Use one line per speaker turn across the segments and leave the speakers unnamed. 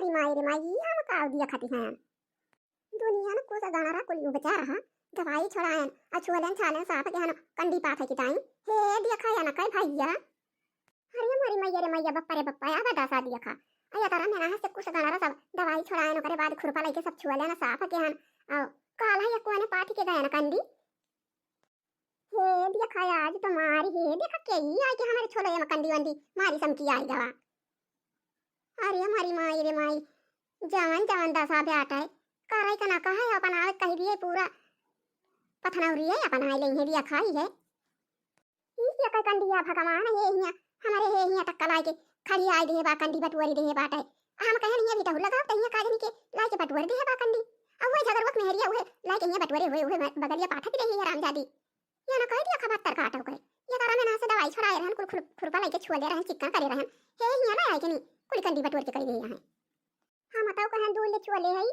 रे माई हम का दिया खाती हैं दुनिया न को गाना कुली बचा रहा दवाई छोड़ायन अछुलन छालन साफ के हन कंडी पाथे की टाइम हे दिया खाया न काय भैया अरे मरी मैया रे मैया बप्पा रे बप्पा या बता सा दिया खा अया तारा मेरा से कुछ गाना सब दवाई छोड़ायन करे बाद खुरपा लेके सब छुले न साफ के हन औ काला या कोने पाथी के गया न कंडी हे दिया खाया आज तो मारी हे देखा के ही आई के हमारे छोले में कंडी वंडी मारी समकी आई गवा अरे हमारी माई रे माई जवान जवान दसा बेटा है कराई का ना कहा है अपन आवे कह दिए पूरा पथनौरी है अपन आई ले दिया खाई है ये का कंडिया भगवान ये हिया हमारे हे हिया टक्का लाके खड़ी आई दे बा कंडी बटुरी दे बाटे हम कहे नहीं भी तो लगाओ तहिया काजनी के लाके बटुरी दे बा कंडी अब वो झगड़वत मेहरिया हुए लाके हिया बटुरी हुए बगलिया पाठा की रही है रामजादी या ना कह दिया खबर तर काटो कहे ये तारा में ना से दवाई छड़ाए रहन कुल खुरपा लेके छुले रहन चिक्का करे रहन हे हिया ना आई के नहीं कुल कंडी बटुर के कह गई है हम बताओ कहन दूल ले छुले है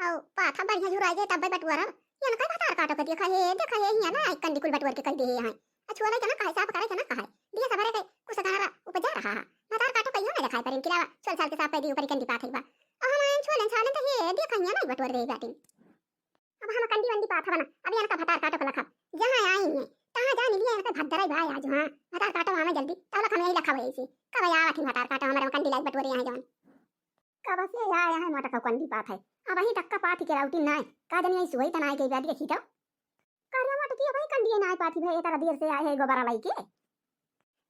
औ पाठा बढ़िया जुराई दे तब बटुरा या ना कह बता काटो के देखा हे हिया ना आई कंडी कुल बटुर के कह दे है छुले के ना कहे साफ करे के ना कहे दिया सबरे के कुछ गाना उपजा रहा बता काटो कहियो ना दिखाई पर इनके चल साल के साफ पे दी ऊपर कंडी पाथे बा हम आइन छुले छाले तो हे देखा हिया ना बटुर दे बाटी अब हम कंडी वंडी पाथा बना अब यान का भतार काटो के लखा जहां आई है तहां जा नहीं लिया का भद्दराई भाई आज हां भतार काटो हमें जल्दी तब हम यही लखा हुए इसी कब आवा थी भतार काटो हमारे कंडी लाइक बटोरे यहां जान कब से आया है मोटा का कंडी पाथ है अब ही टक्का पाथी के राउटी ना का जनी आई सोई तना के गादी देखी तो करवा मोटा की भाई कंडी ना पाथी भाई तारा देर से आए है गोबरा लाई के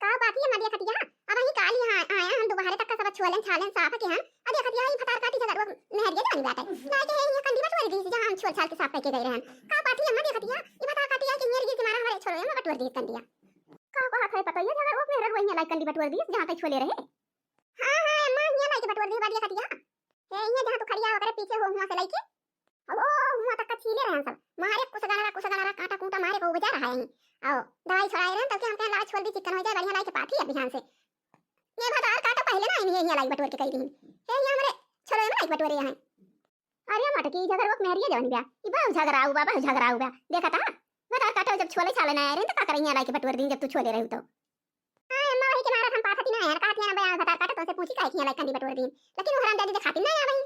का पाथी है मदिया खटिया अब ही काली हां आया हम दोबारा टक्का सब छुलन छालन साफ के हां अब खटिया ही भतार काटी जगह नहरिया जानी बात है लाके है ये कंडी बटोरे दी जहां हम छोल छाल के साफ के गए रहन का पाथी है मदिया खटिया ये भतार काटी है कि नहरिया के मारा हमारे छोले में बटोर दी कंडिया का हाथ है पता है जगह वो मेरे वही लाइक कंडी बटोर दी जहां पे छोले रहे हां हां मां ये लाइक बटोर दी बादिया खटिया हे ये जहां तू खड़िया होकर पीछे हो हुआ से लाइके अब ओ हुआ तक छीले रहन सब मारे कुछ गाना काटा कूटा मारे को बजा रहा है आओ दवाई छड़ाए रहन तब के हम कह लाल छोड़ दी चिकन हो जाए बढ़िया लाइक पाथी अब ध्यान से ये भतार काटा पहले ना ये लाइक बटोर के कह दी हे ये हमारे छोले में लाइक बटोरे यहां अरे मटकी झगड़ वक्त मेहरिया जवन गया ई बहु झगड़ाऊ बा देखा था भतार काटा जब छोले छाले ना आ रहे तो का करें लाइक बटोर दी जब तू छोले रही तो हां अम्मा वही के मारा हम पाथी ना यार काटिया ना बया भतार काटा तो से पूछी काहे कि लाइक कंडी बटोर दी लेकिन वो हरामजादी दिखाती ना आ भाई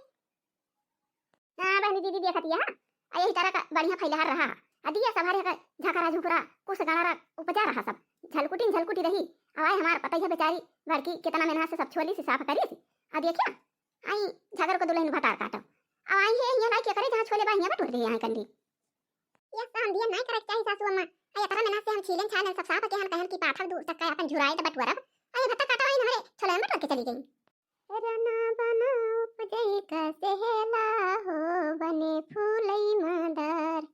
हां बहनी दीदी देखती है आ यही तरह का बढ़िया फैला रहा अदिया सभारे का झकरा झुकरा कुछ गाना उपजा रहा सब झलकुटी रही आए हमार पता है बेचारी लड़की कितना मेहनत से सब छोली से साफ करी आ देखिए आई झगर को दुल्हन भतार काटो अब आई है ये लाइक करे जहां छोले बाहिया बटोर दी यहां कंडी ये काम दिया नहीं करक चाहिए सासू अम्मा आया तरह मेहनत से हम छीलन छालन सब साफ के हम कहन की पाथर दूर तक का अपन झुराए त बटवरा आई भत्ता काटो आई हमारे छोले में बटोर के चली गई रना बना उपजई का सेहला हो बने फूलई मदर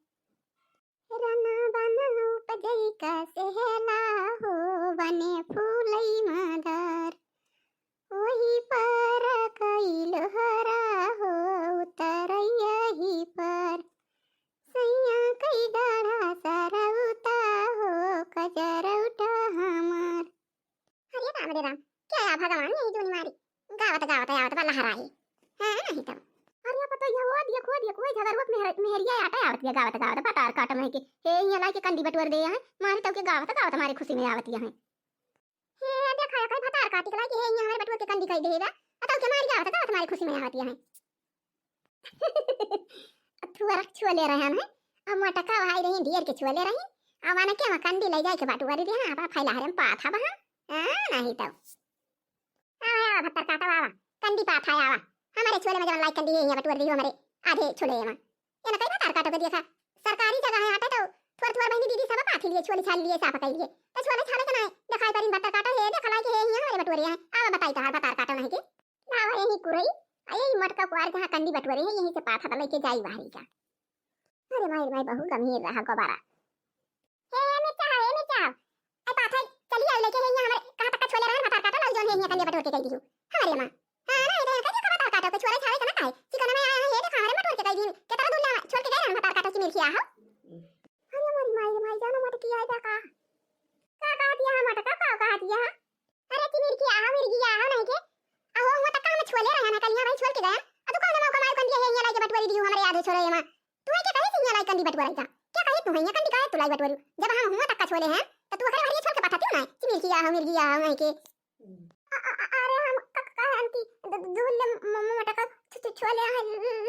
रना बना उपजई का सेहला हो बने फूलई मदर वही पर कई लहरा हो उतरैया ही पर सैया कई डाढ़ा सरउता हो कजरउटा हमार अरे राम रे राम क्या भगवान यही जोनी मारी गावत वाला हराई हां नहीं तो अरे पता ये वो देखो झगड़वत मेहरिया आटा आवत है गावत पतार काट में के हे ये लाके कंडी बटोर दे है मारे तो के गावत हमारी खुशी में आवत है हे देखा है पतार काट के लाके हे ये हमारे बटोर के कंडी कह देगा बताओ के मारी गावत हमारी खुशी में आवत है अथुआ रख छुले रहे हैं अब मटका भाई रही ढेर के छुले रही अब आने के कंडी ले जाए के बटोर दे हां आप फैला हरम पाथा बहा हां नहीं तो आया भत्तर काटा वाला कंडी पाथा आवा हमारे छोले में जवन लाइक कंडी है यहां बटोर दी हमारे आधे छोले में ये ना कई भत्तर काटो के देखा सरकारी जगह है आटा तो थोड़ा बहनी दीदी सब पाथी लिए छोले छाल लिए साफ कर लिए तो छोले छाले के ना दिखाई परी भत्तर काटा है देखा लाइक है यहां हमारे बटोरे हैं आवा बताई तो भत्तर काटो नहीं के लावा यही कुरई आई मटका कुआर जहां कंडी बटोरे है यहीं से पाथा लेके जाई बाहरी जा अरे माई बहु गंभीर रहा गोबारा हे मिर्चा ए पाथा चलिए आई लेके यहां हमारे कहां तक छोले रहन भत्तर काटा लग जोन है यहां कंडी बटोर के कह दी हमारे मां हां ना इधर का भत्तर काटो के छोले छाले के ना काहे चिकन में आया है देखा हमारे बटोर के कह दी के तरह दुल्ला छोड़ के गए रहन भत्तर काटो की मिल किया हो अरे मारी माई जानो मत किया है का दिया मटका का दिया अरे की मिल किया मिल गया नहीं के आहो वो तक हम छोले रहन कलिया भाई छोड़ के गया अब दुकान में कमाई कर दिया है यहां लाके बटवारी दी हमारे याद छोले में तू के कहे यहां लाके कंडी बटवारी का क्या कहे तू यहां कंडी कहे तू लाई बटवारी जब हम हुआ तक का छोले हैं तो तू अरे छोड़ के पठाती ना कि मिल गया नहीं के अरे हम कहन की दुल्ले मटका छोले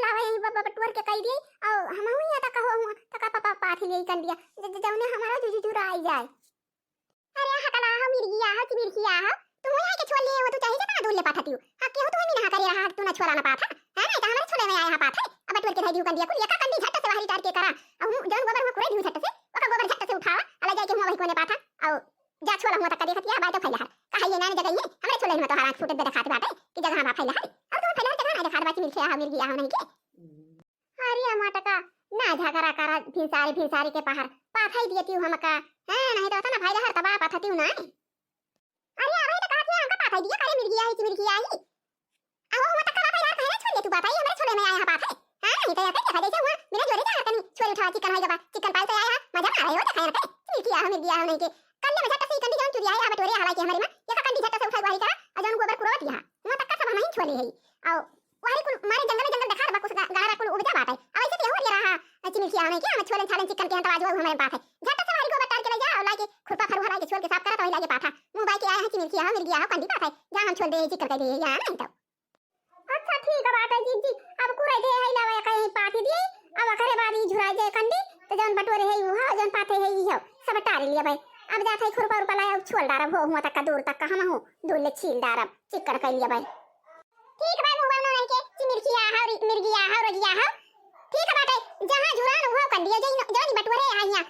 लावे यही बटुर के कह दी और हम हुई है तक हो तक पापा पाथ ले कर दिया जौने हमारा जुजुरा आई जाए। अरे हकला हो मिर्गिया हो कि मिर्गिया हो तुम यहाँ के छोले हो तो चाहिए ना दूल्हे पाथा तियो हां के हो तो मैं ना करे रहा तू ना छोरा ना पाथा है ना तो हमारे छोले में आया पाथा अब बटुर के भाई कर दिया कुल एका कंडी झट से बाहर टार के करा अब जौन गोबर में कुरे दी झट से ओका गोबर झट से उठावा अला जाके हुआ भाई कोने पाथा और जा छोला हुआ तक देखतिया बाय तो फैला कहा ये ना जगह ये हमारे छोले में तो हाथ फुटे दे खाते बाटे कि जगह में फैला और तुम फैला जगह ना खाते बाटी मिल गया नहीं के अरे मटका ना झगड़ा करा फिर सारी के पहाड़ पाथा ही देती हूं हमका हां नहीं तो ना फैला हर तबा पाथती हूं ना अरे अबे तो कहती है हमका पाथा दिया करे मिल गया ही अब हुआ तक का फैला कहना छोड़ दे तू बताइए हमारे छोले में आया पाथा हां नहीं तो ये कैसे देखा हुआ मेरा जोरे जा कनी छोले उठा चिकन है जब चिकन पाल से आया मजा आ रहा है वो खाया पे मिल गया नहीं के कल्ले में झट से कंडी जान चुरी आया बटोरे हालांकि हमारे में ये कंडी झट से उठा वाही करा अजन गोबर कुरवत यहां वहां तक का सब हम ही छोले है और वाही कुल मारे जंगल देखा बा कुछ गारा कुल उबजा बात है अब ऐसे हो रहा चिमिल किया नहीं कि हम छोले छाले चिकन के अंत आज हमारे पास है झट से वाही गोबर तार के ले जा और लाके खुरपा फरुहा लाके छोड़ के साफ करा तो वही लाके पाथा मुंह बाई के आया है चिमिल किया मिल गया कंडी पाथा जा हम छोड़ दे चिकन के लिए यहां नहीं तो अच्छा ठीक है बात है जी अब कुरे दे है लावे कहीं पाथी दी अब करे बादी झुरा जाए कंडी तो जन बटोरे है वो जन पाथे है ये सब टार लिया भाई अब जाता है खुरपा रुपा लाया छोड़ डारा भो हुआ तक का दूर तक का हम हूं दूल्हे छील डारा चिक्कर कर लिया भाई ठीक भाई मुंह बनना नहीं के चिमिरकिया है मिर्गिया है रजिया है ठीक है बाटे जहां झुरान हुआ कर दिया जनी बटोरे आइया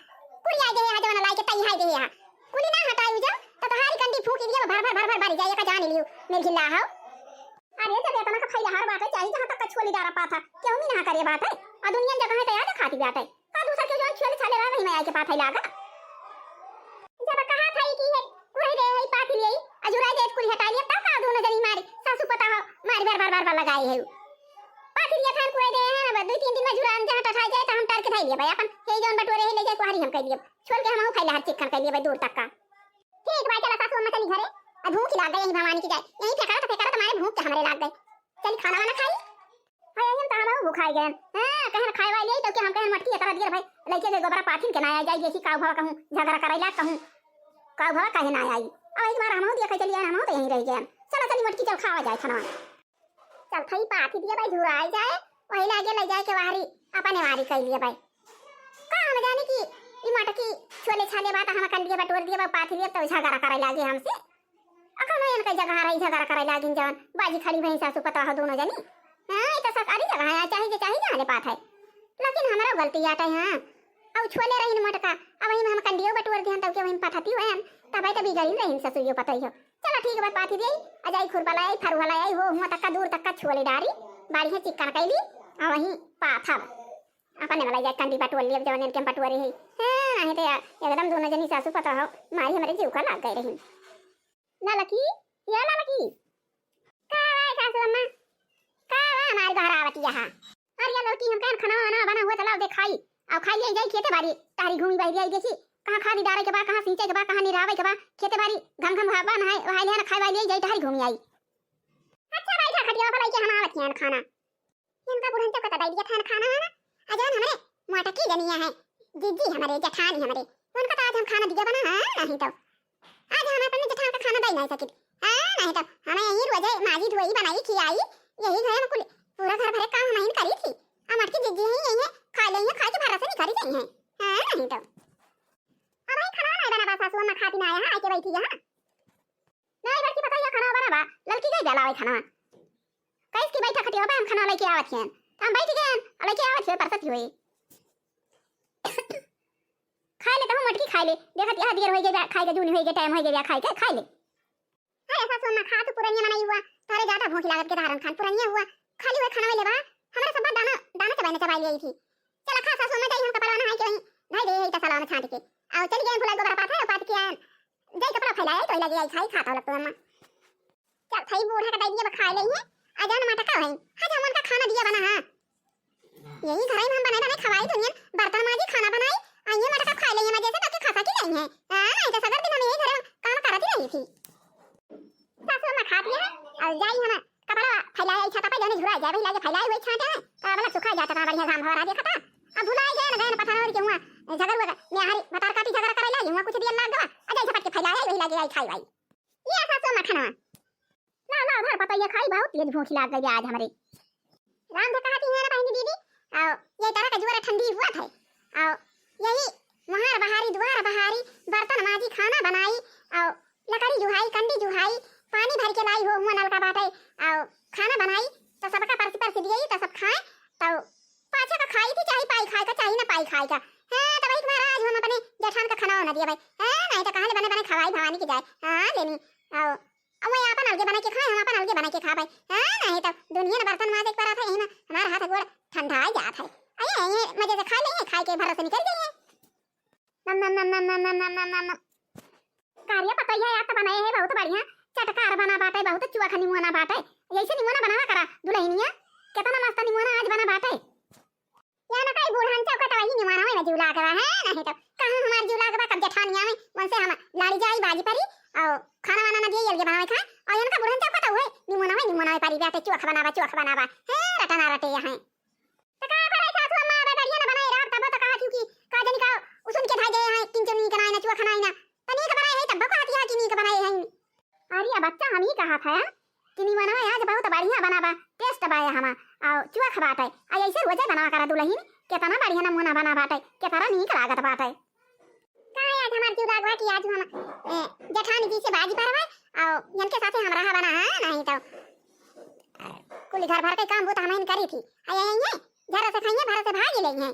कुड़ी आ गए जवन लाके तई है दे यहां कुली ना हटाई जा तो हारी कंडी फूकी दिया भर बारी जाए का जान लियो मिर्गिला है अरे जब इतना का फैला हर बात है चाहिए जहां तक का छोली डारा पाथा क्यों नहीं ना करे बात है आ दुनिया जगह है तो याद खाती बात है का दूसरा क्यों जवन छोले छाले रहा नहीं मैं आके पाथा लागा जब कहा था कि है कुरे दे है पाथी ले अजुरा जे कुली हटा लिया तब का दोनों जनी मारी सासू पता हो मारी बार लगाई है पाथी लिया थान कुरे दे है ना 2-3 दिन में जुरान जहां टठा जाए तो हम टार के धाई लिया भाई अपन हे जोन बटोरे है ले जाए कुहारी हम कह दिए छोड़ के हम फैला हर चिकन कर लिए भाई दूर तक का ठीक भाई चला सासू अम्मा चली घरे आ भूख लग गई यही भवानी की जाए यही फेंका तुम्हारे भूख के हमरे लग गए चल खाना वाला खाई हाय हम तो हम भूख खाई गए हां कहन खाए वाले तो कि हम कहन मटकी तरह दिए भाई लइके के गोबरा पाथिन के ना आ जाए जैसी काव भवा कहूं झगड़ा करैला कहूं काव भवा कहे ना आई अब एक बार हम देखै चलिए हम तो यहीं रह गए चल मटकी चल खावा जाए खाना चल थई पाथी दिए भाई झुरा आ जाए वही लागे ले जाए के वारी अपने वारी कर लिए भाई का हम जाने की ई मटकी छोले छाले बात हम कर लिए बटोर दिए पाथी दिए तो झगड़ा करे लागे हमसे अकल में इनका जगह रही झगड़ा करे लागिन जवन बाजी खड़ी भई सासू पता हो दोनों जनी हां ई तो सरकारी जगह है चाहिए जाने पात है लेकिन हमारा गलती आटा है हां अब छोले रही मटका अब वही हम कंडियो बटोर दिहन तब के वही पठाती हो तब तो बिगड़ी रही ससुरियो पता ही हो चलो ठीक है पाथी दे अजाई खुरपा लाई फरुहा लाई हो हुआ तक का दूर तक का छोले डारी बाड़ी है चिकन कैली और वही पाथा अपने वाला जा कंडी बटोर लिया जवन के बटोरे है हां है तो एकदम दोनों जनी सासू पता हो मारी हमारे जीव का लाग गई रही लालकी या लालकी का सासू अम्मा का हमारे घर आवती यहां अरे ये लड़की हम कहन खाना वाना बना हुआ चलाओ दे खाई अब खाई ले जाई खेते बाड़ी तारी घूमी बाई आई देखी कहां खादी डारे के बा कहां सींचे के बा कहां निरावे के बा खेते बाड़ी घम भाबा ना है वहां ले खाई वाली जाई तारी घूमी आई अच्छा बैठा खटिया पर आई के हम आवत हैं खाना इनका बुढ़न तो कता दिया थान खाना है ना अजान हमारे माटा की जनिया है जीजी हमारे जठानी हमारे उनका तो आज हम खाना दिया बना है नहीं तो आज हम अपने जठान का खाना दे नहीं सके हां नहीं तो हमें यही रोजे माजी धोई बनाई खिलाई यही घर में पूरा घर भरे काम हम ही करी थी हमार की जीजी है यही खा लेंगे खा के भरा से निकाली गई है हां नहीं तो अब भाई खाना नहीं बना सासू अम्मा खाती ना आया आके बैठी यहां नहीं लड़की पता ये खाना बना बा लड़की गई जलावे खाना कैस की बैठा खटिया पे हम खाना लेके आवत हैं हम बैठ गए लेके आवत है परसत हुई खा ले तो हम मटकी खा ले देखत यहां देर हो गई खाई के जूनी हो गई टाइम हो गया खाई के खा ले अरे सासू अम्मा खा तो पुरनिया मनाई हुआ तारे ज्यादा भूख लागत के धारण खान पुरनिया हुआ खाली हुआ खाना ले बा हमारा सब दाना चबाने चबाई गई थी चला खा सासू अम्मा जाई हम कपड़ा ना है के नहीं दे तो सलाम छांट के आओ चल गए फुला गोबर पाथा पात के आन जाई कपड़ा फैलाए तो लगे आई खाई खाता लगतो अम्मा चल खाई बूढ़ा का दे दिया खा ले है अजान माटा का है आज हमन का खाना दिया बना हां यही घर में हम बनाए बने खवाई दुनिया बर्तन माजी खाना बनाई आइए माटा का खा ले मजे से ताकि खाता की नहीं है हां तो सगर दिन हम यही घर काम करती रही थी सासू अम्मा खाती है और जाई हम कपड़ा फैलाए छाता पे जाने झुरा जाए भाई लागे फैलाए हुए छाता है का वाला सुखा जाता का बढ़िया घाम हवा देखता अब भुलाए गए ना गए पता नहीं क्यों हुआ झगड़ हुआ मैं हरी बता काटी झगड़ा करे ला हुआ कुछ दिया लाग गवा अजय झपट के फैलाए वही लागे आई खाई भाई ये सासू अम्मा खाना ना ना घर पता ये खाई बहुत तेज भूख लाग गई आज हमारे राम तो कहती है ना बहनी दीदी आओ ये तरह का जोरा ठंडी हुआ था आओ यही वहां बहारी द्वार बहारी बर्तन माजी खाना बनाई आओ लकड़ी जुहाई कंडी जुहाई पानी भर के लाई हो हुआ नल का बाटे आओ खाना बनाई तो सबका परसी परसी दी तो सब खाए तो पाछा का खाई थी चाहे पाई खाए का चाहे ना पाई खाए का हां तो भाई महाराज हम अपने जेठान का खाना ना दिया भाई हां नहीं तो कहां बने बने खवाई भवानी की जाए हां लेनी आओ अब मैं अपन अलगे बना के खाए हम अपन अलगे बना के खा भाई हां नहीं तो दुनिया में बर्तन माजे पर आता है ना हमारा हाथ गोड़ ठंडा आ जाता है अरे ये मजे से खा लेंगे खाए के भरोसे निकल जाएंगे नम नम नम नम नम नम नम नम कार्य पता है यार तो बनाए है बहुत बढ़िया चटकार बना बाटे बहुत चुआ खनी मुना बाटे ऐसे निमोना बनावा करा दुल्हनिया कितना मस्त निमोना आज बना बाटे या ना कई बूढ़ान चौका तो वही निमोना में जुला करा है नहीं तो कहां हमार जुला के कब जेठानिया में वैसे हम लाड़ी जाई बाजी परी और खाना वाना ना दिए अलगे बनावे खा और इनका बूढ़ान चौका तो हुए निमोना में परी बाटे चुआ बनावा है रटना रटे यहाँ तो का करे सासू अम्मा बेगड़िया ना बनाई रात तब तो कहा क्योंकि का जनी का उसन के भाई गए हैं किंचन नी बनाई ना चुआ खाना ना तनी का बनाई है तब को आती है कि नी का बनाई है अरे बच्चा हम ही कहा था कि नी बनावा आज बहुत बढ़िया बनावा टेस्ट बाया हमा और चुआ खबाटे आ ऐसे रोजे बनावा करा दुल्हन कितना बढ़िया नमूना बना बाटे कितना नीक लागत बाटे का आज हमार क्यों लागवा कि आज हम जेठानी जी से बाजी परवा और इनके साथे हम रहा बना है नहीं तो कुल घर भर के काम वो तो हम करी थी आए घर से खाइए भर से भाग ले हैं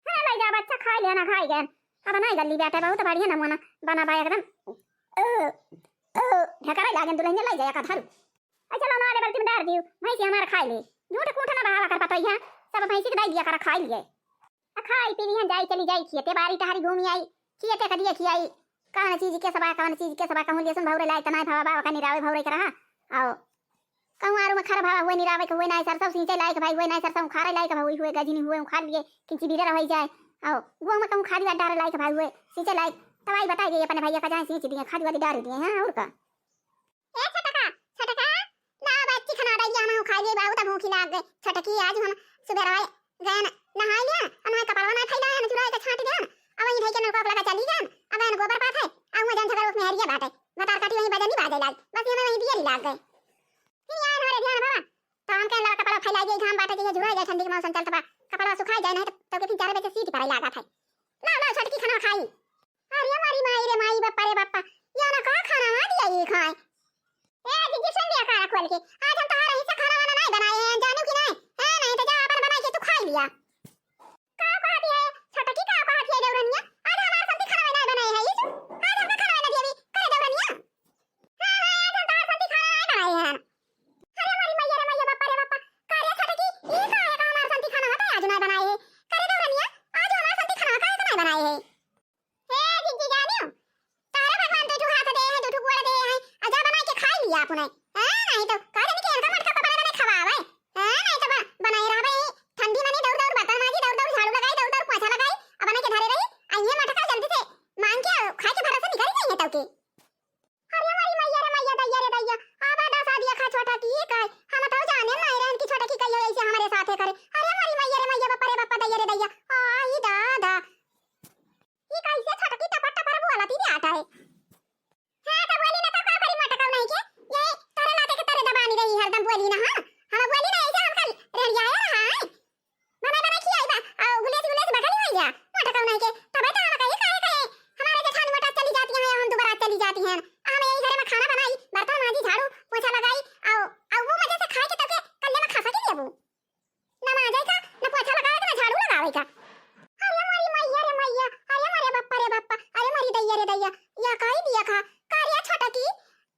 हां ले जा बच्चा खा लेना खाई गए अब नहीं गल्ली बेटा बहुत बढ़िया नमूना बना बा एकदम ढकरा लागन दुल्हन ले जाया का थारू चलो ना वाले बल्टी में डाल दियो भैंसी हमारा खाई ले झूठ कूठ ना बहावा कर पतो है सब भैंसी के दाई दिया कर खाई लिए खाई पी लिहन जाई चली जाई खियते बारी टहरी घूमी आई खियते कदिए खियाई कौन चीज के सबा कहूं लेसन भौरे लाई तना भावा बाबा का निरावे भौरे कर रहा आओ कहूं आरु में खरा भावा हुए निरावे के हुए ना सरसों सिंचे लायक भाई हुए ना सरसों खारे लायक भाई हुए गजनी हुए खा लिए किंची बीरे रह जाए आओ गो में कहूं खादी डारे लायक भाई हुए सिंचे लायक तवाई बता गई अपने भैया का जाए सिंच दिए खादी वाली डाल दिए हां और का ए छटका ना बच्ची खाना डाई हम खा लिए बहुत भूख लाग गए छटकी आज हम सुबह आए गए नहा लिया अना कपड़ा ना खैला है चुराए का छाट गया अब वही भाई के नलका लगा चली गया अब एन गोबर पात है अब मैं जन झगड़ा उसमें हरिया बाटे बता काटी वही बजनी बाजे लाग बस ये वही दिया लाग गए फिर यार हमारे ध्यान बाबा तो हम के लड़का कपड़ा फैला गई घाम बाटे के झुरा जाए ठंडी के मौसम चलता बा कपड़ा सुखाई जाए नहीं तो के 3-4 बजे सीट पर लगा था ला छटकी खाना खाई अरे हमारी माई रे माई बापा रे बापा या ना का खाना आ दिया ये खाए ए दीदी सुन लिया खाना खोल के आज हम तुम्हारे हिस्सा खाना वाना नहीं बनाए हैं जानू कि नहीं है नहीं तो जा अपन बना के तू खा लिया का कहती है छटकी का कहती है देवरनिया आज हमारे संती खाना नहीं बनाए हैं ये आज हमका खाना नहीं दिया करे देवरनिया हां आज हम तुम्हारे संती खाना नहीं बनाए हैं अरे हमारी मैया रे मैया बापा रे बापा कार्य छटकी ये का है का हमारे संती खाना होता है आज नहीं बनाए हैं करे देवरनिया आज हमारे संती खाना का नहीं बनाए हैं आपने नहीं तो का जाने के इनका मटका पकड़ बने खवावे नहीं तो बनाए रहबे ठंडी में दौड़ दौड़ बर्तन माजी दौड़ दौड़ झाड़ू लगाई दौड़ दौड़ पोछा लगाई अब बना के धरे रही आइए मटका जल्दी से मांग के खा के भरोसे निकल जाइए तब के अरे हमारी मैया रे दैया आबा दा शादी खा छोटा की काय हम तो जाने नहीं रहन की छोटा की कहियो ऐसे हमारे साथे करे अरे हमारी मैया रे मैया बापा रे बापा दैया रे दैया आई दादा ये कैसे छोटा की टपट टपर बोला थी आता है हां तो बोली ना तो का करी मटका नहीं के ये तारे लाते के तारे दबानी रही हरदम बोली ना हां हम बोली ना ऐसे हम कल रेडिया है हां बना खियाई बा और गुलेस बगल में गया मटका नहीं के तब तो हम कहे हमारे जेठानी मटा चली जाती हैं हम दोबारा चली जाती हैं हम यही घर में खाना बनाई बर्तन माजी झाड़ू पोछा लगाई और वो मजे से खा के तब के कल्ले में खा सके लिए वो ना माजे का ना पोछा लगावे का ना झाड़ू लगावे का अरे हमारी मैया रे मैया अरे हमारे बापा रे बापा अरे हमारी दैया रे दैया या काई दिया खा कार्य छोटा की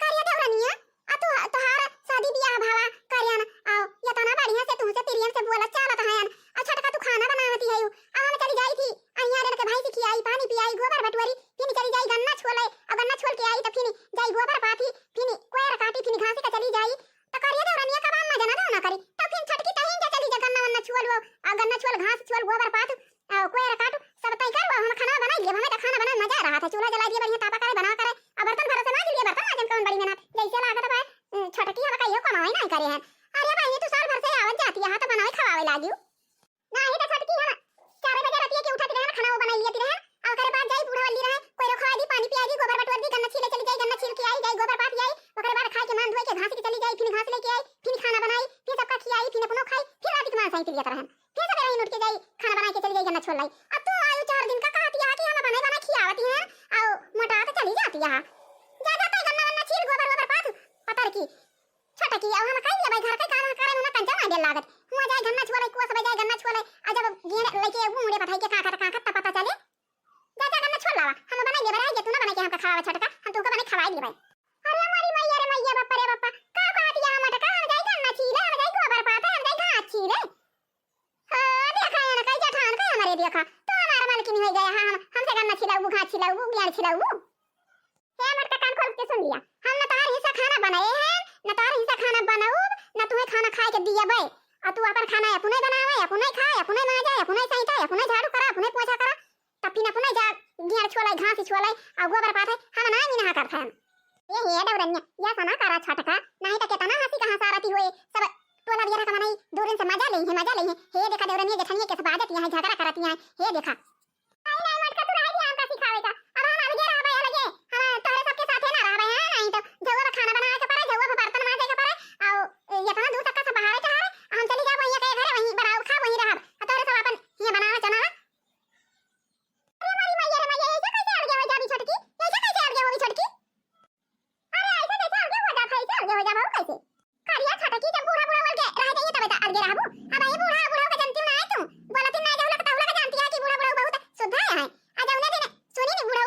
कार्य देवरनिया आ तू तोहार शादी बियाह भावा कार्य ना आओ या तना बढ़िया से तुमसे प्रियन से बोला चालत है आ छोटा तू खाना बनावती है आ हम चली जाई थी आइया रे के भाई से खियाई पानी पियाई गोबर बटवरी फिर चली जाई गन्ना छोले और गन्ना छोल के आई तो फिर जाई गोबर पाथी फिर कोयर काटी फिर घास के चली जाई तो कार्य देवरनिया का काम मजा ना करी तो फिर छटकी तहिन जा चली जा गन्ना वन्ना छोल आ गन्ना छोल घास छोल गोबर पाथ कोयर काटू सब तय कर हम खाना बना लिए हमें तो खाना बनाने मजा आ रहा था चूल्हा जला दिया बढ़िया तापा करे बना करे अब बर्तन भरोसे ना लिए बर्तन आज कौन बड़ी मेहनत जैसे लागत है छटकी हम कहियो कमाई नहीं करे हैं अरे भाई तू साल भर से आवत जाती है हां तो बनावे खवावे लागियो नहीं तो छटकी हम 4 बजे रात के उठती रहे खाना वो बना लिया रहे और करे बाद जाई बूढ़ा वाली रहे कोई रखवा दी पानी पिया दी गोबर बटवर दी गन्ना छीले चली जाई गन्ना छील के आई जाई गोबर पात आई ओकरे बाद खा के मान धोए के घास के चली जाई फिर घास लेके आई फिर खाना बनाई फिर सबका खियाई फिर अपनो सही पिलिया तरह फिर सवेरे ही उठ के जाई खाना बना के चली जाई गन्ना छोड़ लाई। अब तो आयु 4 दिन का कहती है कि हम बना खियावती हैं और मोटा तो चली जाती है। जा जाता है गन्ना वन्ना छील गोबर गोबर पात पतर की छोटा की अब हम कह दिया भाई घर के काम करे में कंचा ना दे लागत हुआ जाए गन्ना छोड़े को सब जाए गन्ना छोड़े आ जब गेन लेके मुंडे पठाई के का पता चले जा जा गन्ना छोड़ लावा हम बना ले बराई तू ना बना के हम खावा छोटा हम तुमको बना खवाई ले भाई। अरे हमारी मैया रे मैया बापा रे बापा का कहती है मटका हम जाए गन्ना छीले हम जाए गोबर पाते हम जाए घास छीले देखा है ना कई ठान का हमारे देखा तो हमारा मालकिन हो गया हमसे गन्ना छिलाऊ घास छिलाऊ ज्ञान छिलाऊ हे मटका कान खोल के सुन लिया हम न तार हिस्सा खाना बनाए हैं न तार हिस्सा खाना बनाऊ न तुम्हें खाना खाए के दिया बे और तू अपन खाना अपने बनावे अपने खाए अपने मांजे अपने सहिता अपने झाड़ू करा अपने पोछा करा तपिन अपने जा गियार छोलाई घास छोलाई और गोबर पाथे हम ना ही नहा करते हैं ये हे डवरन्या या सना करा छटका नहीं तो केतना हंसी कहां सारती होए सब टोला बियारा का नहीं दूर से मजा ले हे देखा देवरन्या जठनिया के सब आदत यहां झगड़ा करती हैं हे देखा नहीं नहीं मटका तू रह गया हमका सिखावेगा अब हम अलगे रहबे अलगे हम तोरे सबके साथे ना रहबे हैं नहीं तो जगह में खाना बनाए के पड़े जगह में बर्तन मांजे के पड़े और ये तना दूर तक का सब बाहर चढ़ाए हम चली जा वहीं के घर वहीं बनाओ खा वहीं रहब तोरे सब अपन ये बनावे चना अरे हमारी मैया रे मैया ऐसे कैसे अलगे हो जाबी छटकी ऐसे कैसे अलगे होगी छटकी अरे ऐसे कैसे अलगे हो जा भाई अलगे हो जा बहु कैसे करिया छटकी जब बूढ़ा बूढ़ा बोल के रह जाइए तब अलगे रहबू अब ये बूढ़ा बूढ़ा का जानती ना तू बोलती ना जहुला का तहुला का जानती है कि बूढ़ा बूढ़ा बहुत शुद्ध है आ जब ने दिन सुनी नहीं बूढ़ा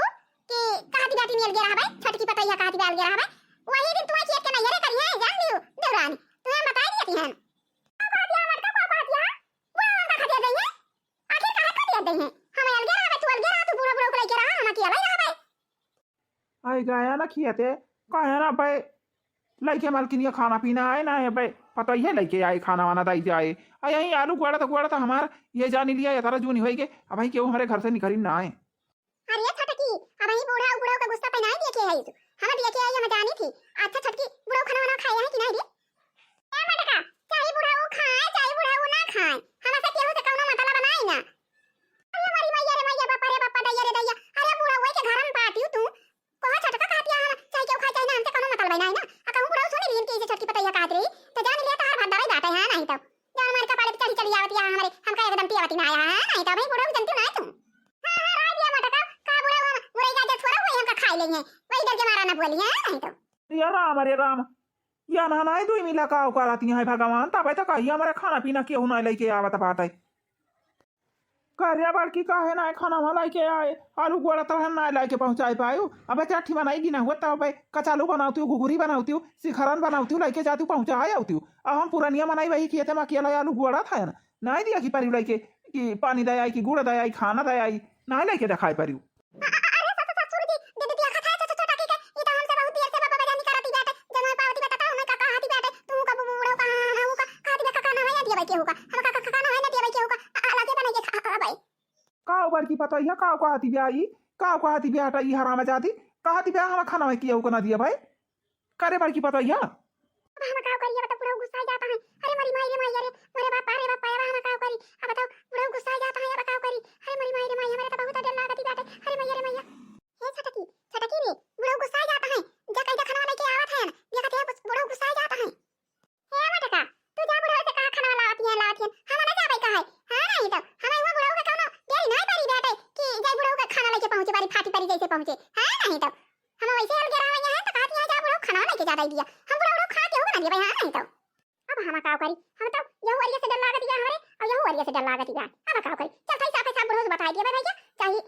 कि कहती बेटी में अलगे रहबे छटकी पता है कहती अलगे रहबे वही दिन तुम्हें खेत के नैरे करिए जान लियो देवरानी तुम्हें बता देती है कहती है मटका को कहती है वो हम का खतिया देंगे आखिर कहां खतिया देंगे हम अलगे रहबे तू अलगे रह तू बूढ़ा बूढ़ा को लेके रहा हम अकेला ही रहबे
आई गाया ना खियाते कहे ना भाई लइके मालकिनिया खाना पीना आए ना है भाई पता ही है लइके आए खाना वाना दाई जाए आ यही आलू गुआड़ा तो हमार ये जान लिया या तारा जूनी होई के अब भाई क्यों हमारे घर से निकली ना आए
अरे छटकी अब ही बूढ़ा बूढ़ा का गुस्सा पे नहीं देखे है हम देखे है ये मैं जानी थी अच्छा छटकी बूढ़ा खाना वाना खाया है कि नहीं रे ए मटका चाहे बूढ़ा वो खाए चाहे बूढ़ा वो ना खाए हम ऐसे केहू से कौनो मतलब बनाई ना अरे हमारी मैया रे मैया बापा रे बापा दैया रे दैया अरे बूढ़ा वही के घर में पाटियो तू कहा छटका कहती है चाहे केहू खाए चाहे ना हमसे कौनो मतलब बनाई ना आ कहूं बूढ़ा सुनी रीन के इसे छटकी पता है कहत रही तो जान लिया तार भात दाई बाटे है नहीं तो जान हमारे कपाड़े पे चली चली आवती है हमारे हमका एकदम पियावती ना आया है नहीं तो भाई बूढ़ा जानती ना तू लेंगे वही डर के मारा ना बोली है नहीं तो
अरे राम या ना ना दुई मिला का कराती है भगवान तब तक कहिए हमारे खाना पीना क्यों ना लेके आवत बाटे कार्या बड़की काहे ना खाना वाला लेके आए आलू गोड़ा तो ना लेके पहुंचाए पायो अब चाठी बनाएगी ना हुआ तब भाई कचालू बनाती हूँ घुघुरी बनाती हूँ शिखरन बनाती हूँ लेके जाती हूँ पहुंचाए आती हूँ अब हम पुरानिया बनाई वही किए थे मैं अकेला आलू गोड़ा था ना नहीं दिया कि परी लेके कि पानी दयाई कि गुड़ दयाई खाना दयाई ना लेके दिखाई परी की पता है का कहती ब्याई का कहती ब्याटा ई हराम जाती कहती ब्याह हम खाना में किया को ना दिया भाई करे बड़ की पता है
हम का करिए बता पूरा गुस्सा जाता है अरे मेरी माई रे माई रे मेरे बापा रे बापा हम का करी अब बताओ पूरा गुस्सा जाता है अब का करी अरे मेरी माई रे माई हमारे तो बहुत डर लगती बात है अरे मैया रे मैया हे छटकी छटकी रे पूरा गुस्सा जाता है जा कहीं खाना लेके आवत है ये कहते हैं पूरा गुस्सा जाता है हे मटका तू जा बुढ़ा से कहा खाना लाती है हम ना जाबे कहे हां नहीं तो हम वो बुढ़ा का कोनो देरी नहीं पड़ी बेटे कि जा बुढ़ा का खाना लेके पहुंचे बारी फाटी परी जैसे पहुंचे हां नहीं तो हम वैसे अलगे रह हैं तो कहती है जा बुढ़ा खाना लेके जा दिया हम बुढ़ा खा के होगा ना भाई हां नहीं तो अब हम का करी हम तो यह वारिया से डर लागत है हमारे और यह वारिया से डर लागत है अब का करी चल भाई साफ बुढ़ा से बता दिया भैया चाहे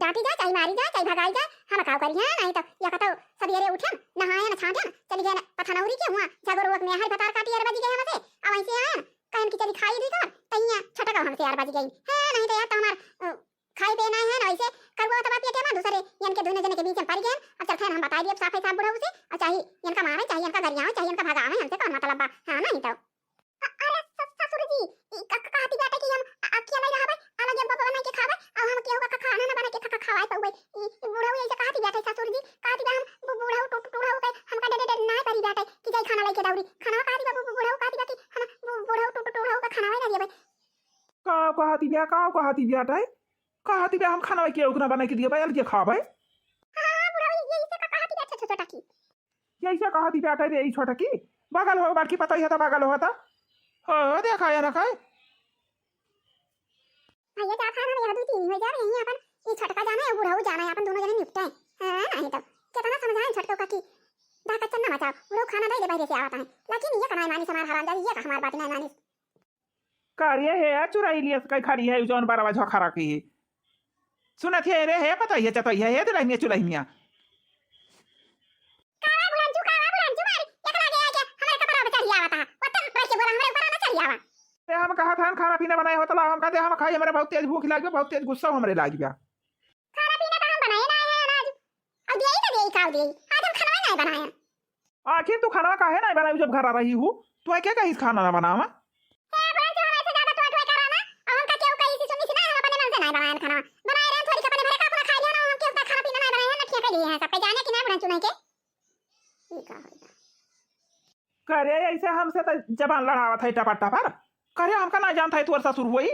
डांटी जाए चाहे मारी जाए चाहे भगाई जाए हम का करी हां नहीं तो या कहतो सवेरे उठन नहाए ना छांटन चली गए पथनौरी के हुआ जागोर में हर बता काटी 8 बजे गए हमसे अब ऐसे आए कहन की चली खाई दी कर तैया छटका हमसे 8 बजे गई है नहीं तो यार तो हमार खाई देना है ना ऐसे करबो तब पिए के दूसरे इनके दोनों जने के बीच में पड़ गए अब चल हम बता दिए साफ बुढ़ा से और चाहे इनका मारे चाहे इनका गरिया चाहे इनका भगावे हमसे कौन मतलब बा हां नहीं तो अरे ससुर जी कहती बेटा कि हम अकेला रहबे अलग बाबा बना के खावे और हम केहू का खाना ना बना के खवाए तो बूढ़ा ऐसे कहती बेटा ससुर जी कहती हम बूढ़ा टूटूड़ा हो गए हमका डे ना करी बेटा कि जाई खाना लेके दौड़ी खाना कहती बाबू बूढ़ा कहती कि हम बूढ़ा टूटूड़ा हो खाना ना देबे
का कहती बेटा कहती बे हम खाना के उतना बना के दिए भाई अलगे खावे
हां बूढ़ा यही से कहती बेटा छोटा की
यही से कहती बेटा रे छोटा की बगल हो बाकी पता ही था बगल होता हो देखा या ना खाए
भैया जा खाना यह दो तीन हो जाए यहीं अपन ये छटका जाना है बुढ़ाऊ जाना है अपन दोनों जने निपटाए हां नहीं तो कितना समझाएं छटको का की दा कच्चन ना मचाओ बुढ़ाऊ खाना दे दे बहरे से आवता है लेकिन ये कनाई मानी समार हराम जादी ये का हमार बात नहीं मानी
कार्य है यार चुराई लिया कई खड़ी है जौन बारह बजे खरा की सुनत है रे है पता है चतो है दिलाई चुलाइनिया हम कहा था खाना पीना बनाए हो तो हम कहते हम खाई हमारे बहुत तेज भूख लगी बहुत तेज गुस्सा हमारे लाग गया
खाना पीना तो हम बनाए ना है आज अब देई ना देई काव देई आज हम खाना नहीं बनाया
आखिर तू खाना काहे नहीं बनाई जब घर आ रही हूँ तो क्या कहीं खाना ना बनावा करे ऐसे हमसे तो जबान लड़ावा था टपाटा पर करे हमका ना जानता है तोर ससुर हुई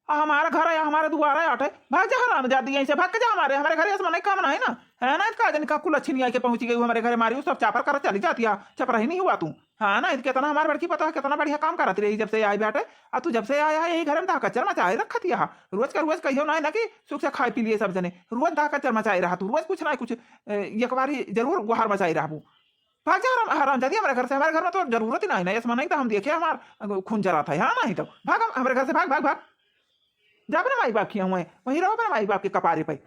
हमारा घर है हमारे दुआरा है आटे भाग जा हराम जाती ऐसे भाग के जा हमारे घर ऐसा नहीं काम ना है ना है ना का जन का कुल अच्छी नहीं आके पहुंच गई हमारे घर मारी सब चापर कर चली जाती है चपरा ही नहीं हुआ तू हाँ ना कितना हमारे बड़की पता है कितना बढ़िया काम करती रही जब से आई बेटे और तू जब से आया है यही घर में दा कच्चर मचाए रखा थी रोज का रोज कहियो ना कि सुख से खाए पी लिए सब जने रोज दा कच्चर मचाए रहा तू रोज कुछ ना कुछ एक बार जरूर गुहार मचाई रहा भाग जा हराम जाती हमारे घर से हमारे घर में तो जरूरत ही नहीं इसमें नहीं तो हम देखे हमारा खून जरा था हाँ नहीं तो भाग हमारे घर से भाग भाग भाग जा अपने माई बाप किया हुए वहीं रहो अपने माई बाप के कपारे पे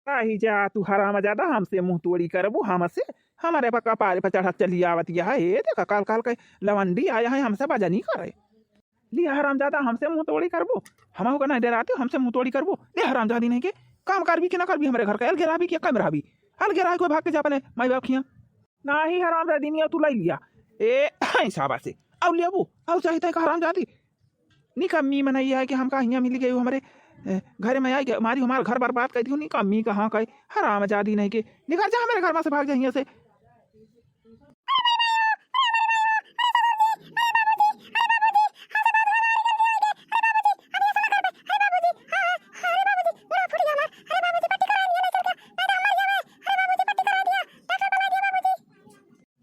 ही जा तू हराम ज्यादा हमसे मुंह तोड़ी करबू हमसे हमारे पक्का पारे पर चढ़ा चली आवत है ये देखा काल काल के लवंडी आया है हमसे बाजा नहीं करे लिया हराम ज्यादा हमसे मुंह तोड़ी करबू हम नहीं डराते हमसे मुंह तोड़ी करबू ले हराम जादी नहीं के काम कर भी कि ना कर भी हमारे घर का अलगेरा भी क्या कमरा भी अलगेरा कोई भाग के जा अपने माई बाप खिया ना ही हराम जादी नहीं तू लाई लिया ए शाबाश से अब लिया वो अब चाहिए हराम जादी निकम्मी मनाई है कि हम कहीं मिल गई हमारे घर में आई हमारी हमारा घर बर्बाद कर दी निकम्मी कहाँ कहे हराम जादी नहीं के निकल जा हमारे घर में से भाग जाइए से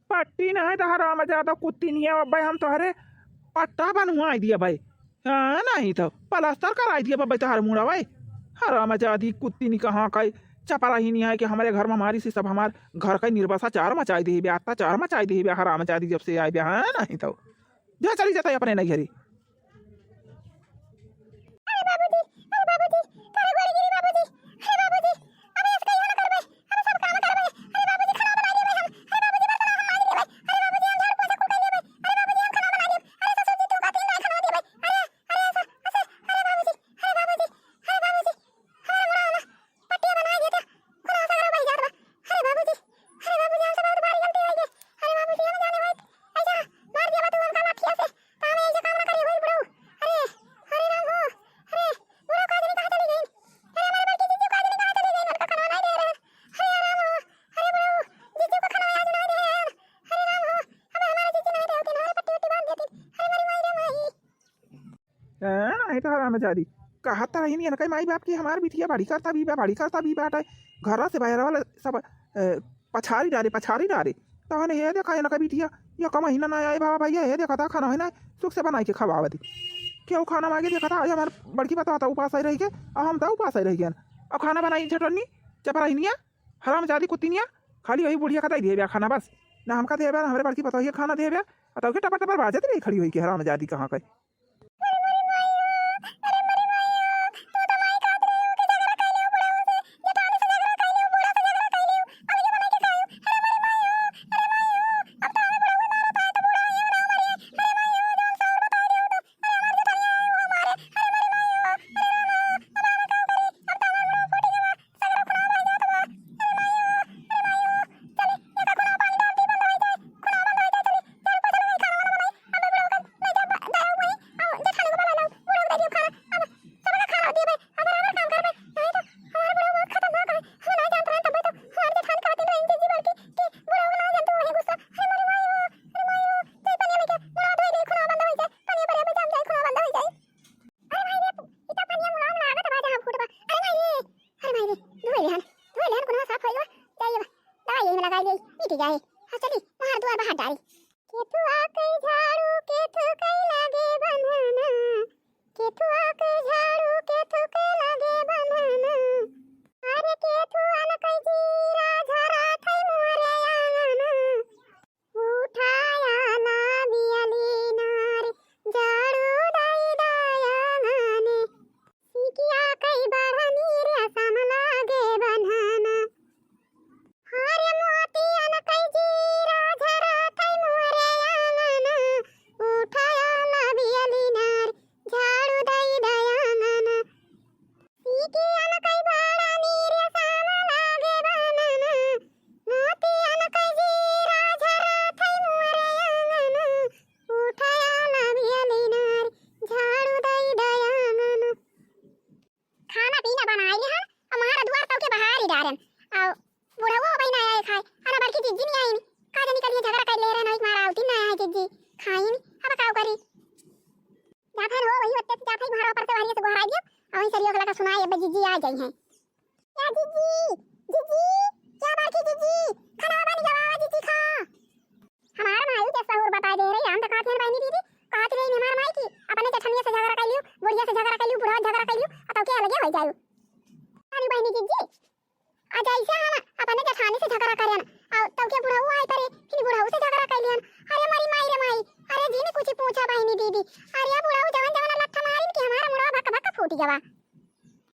पट्टी नहीं तो हराम ज्यादा कुत्ती नहीं है भाई हम तुम्हारे पट्टा बनवा दिया भाई हाँ नहीं तो प्लास्टर करा दिया भाई तुम्हारे मुड़ा भाई हराम ज्यादा कुत्ती नहीं कहाँ का चपरा ही नहीं है कि हमारे घर में हमारी से सब हमारे घर का निर्बसा चार मचाई दी अत्याचार मचाई दी हराम ज्यादा जब से आए हाँ नहीं तो जा चली जाता है अपने नहीं घरी नहीं तो हराम जादी कहा था ही नहीं कहीं माई बाप की हमारे बिटिया बाड़ी करता भी बाटा घर से बाहर वाले सब पछाड़ी डाले तो ने ये देखा ना बिटिया ये का महीना ना आए बाबा भैया ये देखा था खाना है ना सुख से बनाई के खवावा थी क्यों खाना मांगे देखा था आज हमारे बड़की पता था उपास रही के और हम तो उपास रही गए अब खाना बनाई झटनी चपरा ही नहीं हराम जादी कुत्ती नहीं खाली वही बुढ़िया का दे खाना बस ना हमका दे हमारे बड़की पता खाना दे बताओ टपर टपर बाजत रही खड़ी हुई कि हराम जादी कहाँ का
छूटी जाए। हाँ चली मार दुआर बाहर डाली। केथुआ के झाड़ू केथु के लगे बंधना, केथुआ के झाड़ू केथु के लगे बंधना, अरे केथुआ न कई जीरा झरा थई मोरे आंगना, उठाया ना बियली नार झाड़ू दाई दायांगने, सिकिया कई बढ़नी रे सम लागे बंधना, हरे मोतिया न कई जीरा झरा थई मोरे आंगना, उठाया ना बियली नार झाड़ू दाई दायांगना, सिकिया न कई बढ़नी रे सम लागे बंधना, मोतिया न कई जीरा झरा थई मोरे आंगना, उठाया ना बियली नार झाड़ू दाई दायांगना। खाना पीना बनाई ले हम हमारा द्वार तक के बाहर ही डारन आओ बुढ़ाओ बहिना आए खाए अरे बड़की जिज्जी नहीं आई का जानी कलिए झगड़ा कर ले रहे नहीं मारा आउती ना आए जिज्जी खाई नहीं अब काऊ करी जाफर हो वही होते जाफर मारा पर से वाली से घरा दियो और सरियो गला का सुनाए अब जिज्जी आ गई है या जिज्जी जिज्जी क्या बाकी जिज्जी खाना बन जावा जिज्जी खा हमारा माई जैसा और बता दे रही हम तो कहते हैं बहनी दीदी कहते रही हमार माई की अपने जठनिया से झगड़ा कर लियो बुढ़िया से झगड़ा कर लियो बुढ़ा झगड़ा कर लियो अब क्या लगे हो जायो अरे बहनी जिज्जी आज ऐसे हम अपने जठानी से झगड़ा करे ना और तब के बुढ़ाऊ आए करे फिर बुढ़ाऊ से झगड़ा कर लियन अरे मारी माई रे माई अरे जी ने कुछ पूछा बहनी दीदी अरे बुढ़ाऊ जवन जवन लट्ठा मारिन कि हमारा मुड़ा भक भक फूट जावा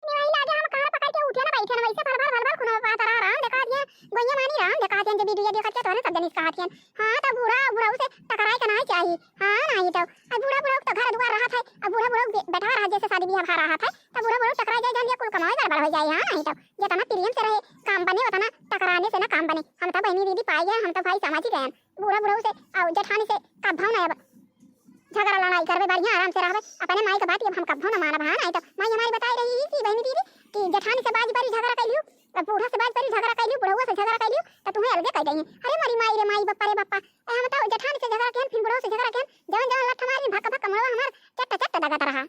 नहीं वही लागे हम कहां पकड़ के उठे ना बैठे ना वैसे भर भर खुना पाता राम देखा दिया गोइया मानी राम देखा दिया जब वीडियो देखा तो सब जन इसका हाथियन हां तो बुढ़ाऊ से टकराई का नहीं चाहिए हां नहीं तो अब बुढ़ाऊ तो घर दुआर रहा था अब बुढ़ाऊ बैठा रहा जैसे शादी ब्याह भा रहा था तो बुढ़ाऊ टकराई जाए जान कुल कमाई गड़बड़ हो जाए हां नहीं तो जितना प्रेम से रहे काम बने उतना टकराने से ना काम बने हम तो बहनी दीदी पाई गए हम तो भाई समझ ही गए बुढ़ाऊ से और जेठानी से का भाव ना अब झगड़ा लड़ाई करवे बढ़िया आराम से रहवे अपने माई का बात अब हम कभो ना मानब हां नहीं तो माई हमारी बताई रही थी बहनी दीदी कि जेठानी से बाज बारी झगड़ा कर लियो अब बूढ़ा से बाज बारी झगड़ा कर लियो बुढ़ाऊ से झगड़ा कर लियो तो तुम्हें अलगे कह देंगे अरे मारी माई रे माई बप्पा रे बप्पा हम तो जेठानी से झगड़ा किया फिर बुढ़ाऊ से झगड़ा किया जवन जवन लट्ठा मारी भक भक मरवा हमार चट्टा चट्टा दगाता रहा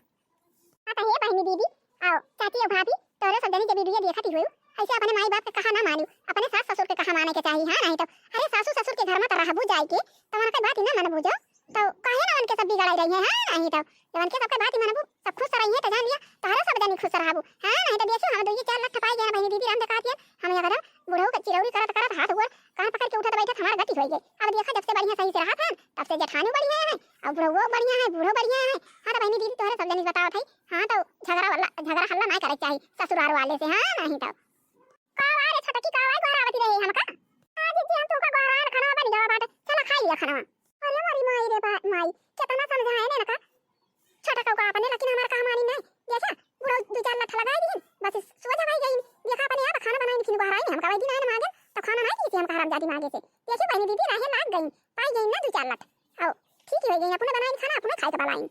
आता हे बहनी दीदी आओ चाची और भाभी तोरे सब जनी जब वीडियो देखती हुई ऐसे अपने माई बाप के कहा ना मानियो अपने सास ससुर के कहा माने के चाहिए हां नहीं तो अरे सासू ससुर के घर में तो रहबू जाए के तुम्हारा कोई बात ही ना मानबू जो तो काहे ना उनके सब बिगड़ाई रही है हां नहीं तो जब उनके सबके बात ही मानबू सब खुश रही है तो जान लिया तोहरा सब जनी खुश रहबू हां नहीं तो देखो हम दो ये 4 लाख पाई गए बहनी दीदी हम दिखाती है हम ये कदम बुढ़ऊ के चिरौरी करत करत हाथ ऊपर कान पकड़ के उठा बैठा हमारा गति हो गई अब देखा जब से बढ़िया सही से रहा था तब से जेठानी बढ़िया है और बुढ़ऊ बढ़िया है बूढ़ो बढ़िया है हां तो बहनी दीदी तोहरा सब जनी बताओ थई हां तो झगड़ा हल्ला ना करे चाहिए ससुराल वाले से हां नहीं तो कावारे छटकी कावाई गोरावती रही हमका आज जी हम तुमका गोरान खाना बन जावा बाटे चला खाई लिया खाना अरे मारी माई रे माई कितना समझाए ने नका छोटा का अपने लेकिन हमारा काम आनी नहीं देखा बुढ़ो 2-4 लाख लगाई दी बस सोच भाई गई देखा अपने आप खाना बनाई फिर गोराई हमका वही दिन आने मांगे तो खाना नहीं की हमका हराम जाती मांगे से देखी बहनी दीदी रहे लाग गई पाई गई ना 2-4 लाख आओ ठीक हो गई अपने बनाई खाना अपने खाई के बनाई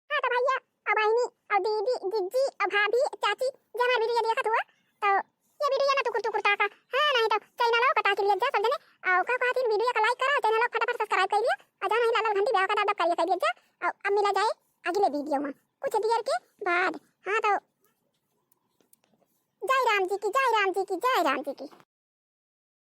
हां तो भैया अब बहनी और दीदी जिज्जी और भाभी चाची जब हमारी वीडियो देखत हुआ तो ये वीडियो ना टुकुर टुकुर ताका हां नहीं तो चैनल को कटा के लिए जा सब जने और का कहती वीडियो को लाइक करा चैनल को फटाफट सब्सक्राइब कर लिया और जाना ही लाल घंटी बेल का दब दब कर लिया जा अब मिला जाए अगले वीडियो में कुछ देर के बाद हां तो जय राम जी की जय राम जी की जय राम जी की।